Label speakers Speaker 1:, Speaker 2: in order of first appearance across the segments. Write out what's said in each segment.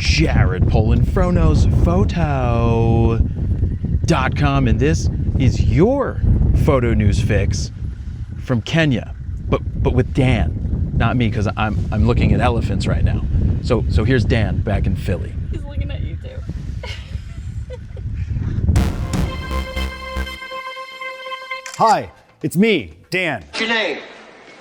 Speaker 1: Jared Polin, FroPhoto.com, and this is your photo news fix from Kenya, but with Dan, not me, because I'm looking at elephants right now. So here's Dan back in Philly.
Speaker 2: He's looking at you too.
Speaker 3: Hi, it's me, Dan.
Speaker 4: What's your name?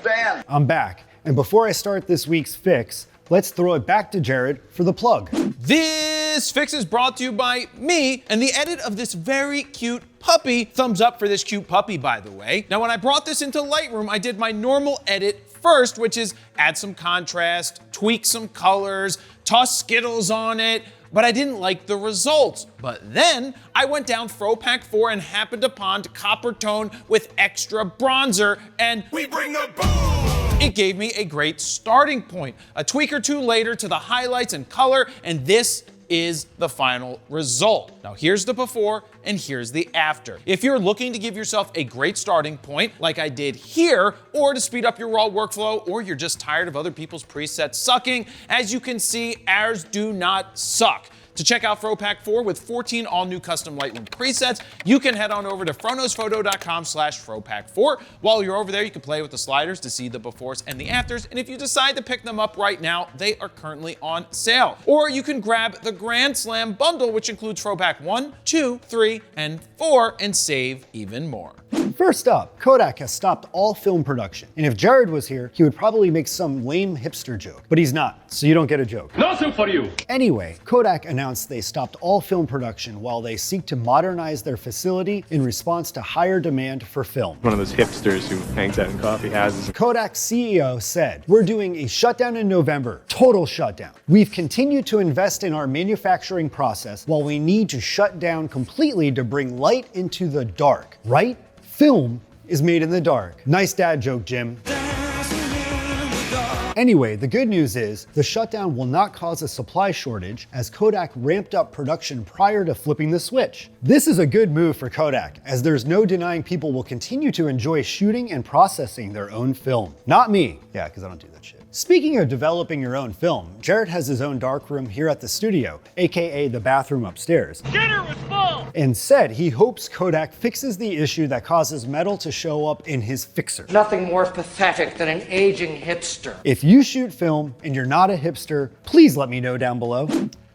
Speaker 4: Dan.
Speaker 3: I'm back. And before I start this week's fix, let's throw it back to Jared for the plug.
Speaker 1: This fix is brought to you by me and the edit of this very cute puppy. Thumbs up for this cute puppy, by the way. Now, when I brought this into Lightroom, I did my normal edit first, which is add some contrast, tweak some colors, toss Skittles on it, but I didn't like the results. But then I went down FroPack 4 and happened upon copper tone with extra bronzer, and
Speaker 5: we bring the boom!
Speaker 1: It gave me a great starting point. A tweak or two later to the highlights and color, and this is the final result. Now here's the before and here's the after. If you're looking to give yourself a great starting point, like I did here, or to speed up your raw workflow, or you're just tired of other people's presets sucking, as you can see, ours do not suck. To check out FroPack 4 with 14 all-new custom Lightroom presets, you can head on over to FroPhoto.com/FroPack4. While you're over there, you can play with the sliders to see the befores and the afters, and if you decide to pick them up right now, they are currently on sale. Or you can grab the Grand Slam bundle, which includes FroPack 1, 2, 3, and 4, and save even more.
Speaker 3: First up, Kodak has stopped all film production. And if Jared was here, he would probably make some lame hipster joke. But he's not, so you don't get a joke.
Speaker 5: Nothing for you.
Speaker 3: Anyway, Kodak announced they stopped all film production while they seek to modernize their facility in response to higher demand for film.
Speaker 6: One of those hipsters who hangs out in coffee houses.
Speaker 3: Kodak's CEO said, "We're doing a shutdown in November, total shutdown. We've continued to invest in our manufacturing process while we need to shut down completely to bring light into the dark, right? Film is made in the dark." Nice dad joke, Jim. Anyway, the good news is the shutdown will not cause a supply shortage as Kodak ramped up production prior to flipping the switch. This is a good move for Kodak, as there's no denying people will continue to enjoy shooting and processing their own film. Not me. Yeah, because I don't do that shit. Speaking of developing your own film, Jared has his own darkroom here at the studio, aka the bathroom upstairs.
Speaker 5: Dinner was full.
Speaker 3: And said he hopes Kodak fixes the issue that causes metal to show up in his fixer.
Speaker 4: Nothing more pathetic than an aging hipster.
Speaker 3: If you shoot film and you're not a hipster, please let me know down below.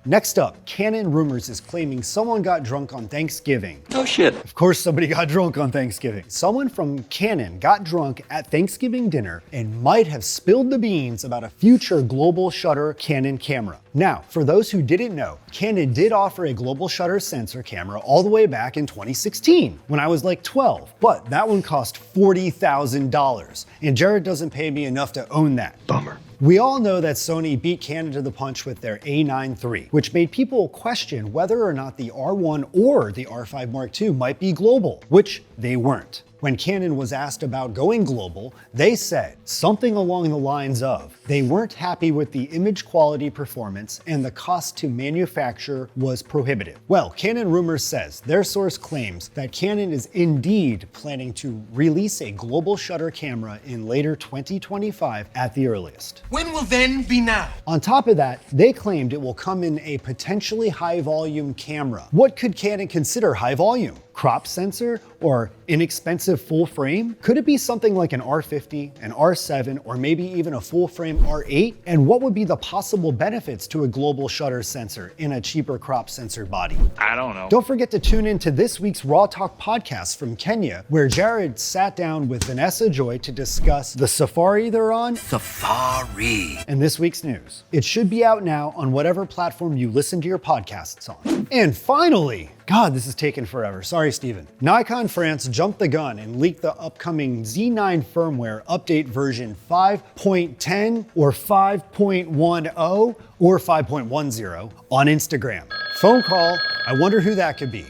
Speaker 3: Next up, Canon rumors is claiming someone got drunk on Thanksgiving.
Speaker 4: No shit.
Speaker 3: Of course somebody got drunk on Thanksgiving. Someone from Canon got drunk at Thanksgiving dinner and might have spilled the beans about a future global shutter Canon camera. Now, for those who didn't know, Canon did offer a global shutter sensor camera all the way back in 2016, when I was like 12, but that one cost $40,000, and Jared doesn't pay me enough to own that.
Speaker 6: Bummer.
Speaker 3: We all know that Sony beat Canon to the punch with their A9 III, which made people question whether or not the R1 or the R5 Mark II might be global, which they weren't. When Canon was asked about going global, they said something along the lines of they weren't happy with the image quality performance and the cost to manufacture was prohibitive. Well, Canon Rumors says their source claims that Canon is indeed planning to release a global shutter camera in later 2025 at the earliest.
Speaker 5: When will then be now?
Speaker 3: On top of that, they claimed it will come in a potentially high volume camera. What could Canon consider high volume? Crop sensor or inexpensive full frame? Could it be something like an R50, an R7, or maybe even a full frame R8? And what would be the possible benefits to a global shutter sensor in a cheaper crop sensor body?
Speaker 6: I don't know.
Speaker 3: Don't forget to tune in to this week's Raw Talk podcast from Kenya, where Jared sat down with Vanessa Joy to discuss the safari they're on,
Speaker 5: Safari.
Speaker 3: and this week's news. It should be out now on whatever platform you listen to your podcasts on. And finally, God, this is taking forever. Sorry, Steven. Nikon France jumped the gun and leaked the upcoming Z9 firmware update version 5.10 or 5.10 or 5.10 on Instagram. Phone call. I wonder who that could be.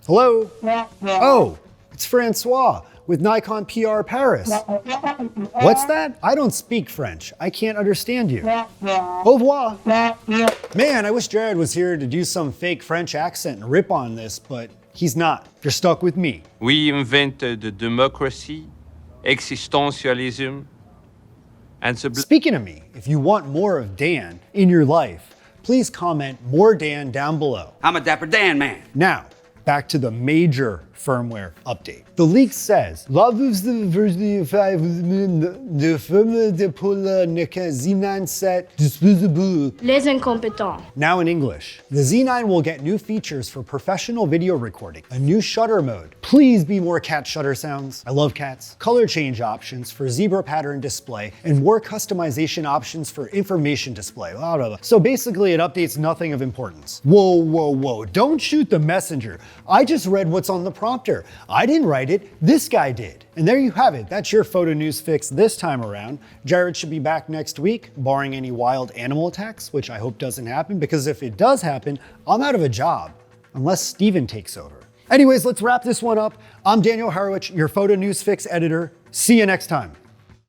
Speaker 3: Hello? Oh, it's Francois with Nikon PR Paris. What's that? I don't speak French. I can't understand you. Au revoir. Man, I wish Jared was here to do some fake French accent and rip on this, but he's not. You're stuck with me.
Speaker 7: We invented democracy, existentialism,
Speaker 5: and
Speaker 3: Speaking of me, if you want more of Dan in your life, please comment more Dan down below.
Speaker 2: I'm a Dapper Dan man.
Speaker 3: Now, back to the major firmware update. The leak says, Nikon Z9 set disponible.
Speaker 7: Les incompétents.
Speaker 3: Now in English, the Z9 will get new features for professional video recording, a new shutter mode. Please be more cat shutter sounds. I love cats. Color change options for zebra pattern display and more customization options for information display. Blah, blah, blah. So basically it updates nothing of importance. Whoa, whoa, whoa. Don't shoot the messenger. I just read what's on the prompter. I didn't write it. This guy did. And there you have it. That's your photo news fix this time around. Jared should be back next week, barring any wild animal attacks, which I hope doesn't happen, because if it does happen, I'm out of a job, unless Steven takes over. Anyways, let's wrap this one up. I'm Daniel Harwich, your photo news fix editor. See you next time.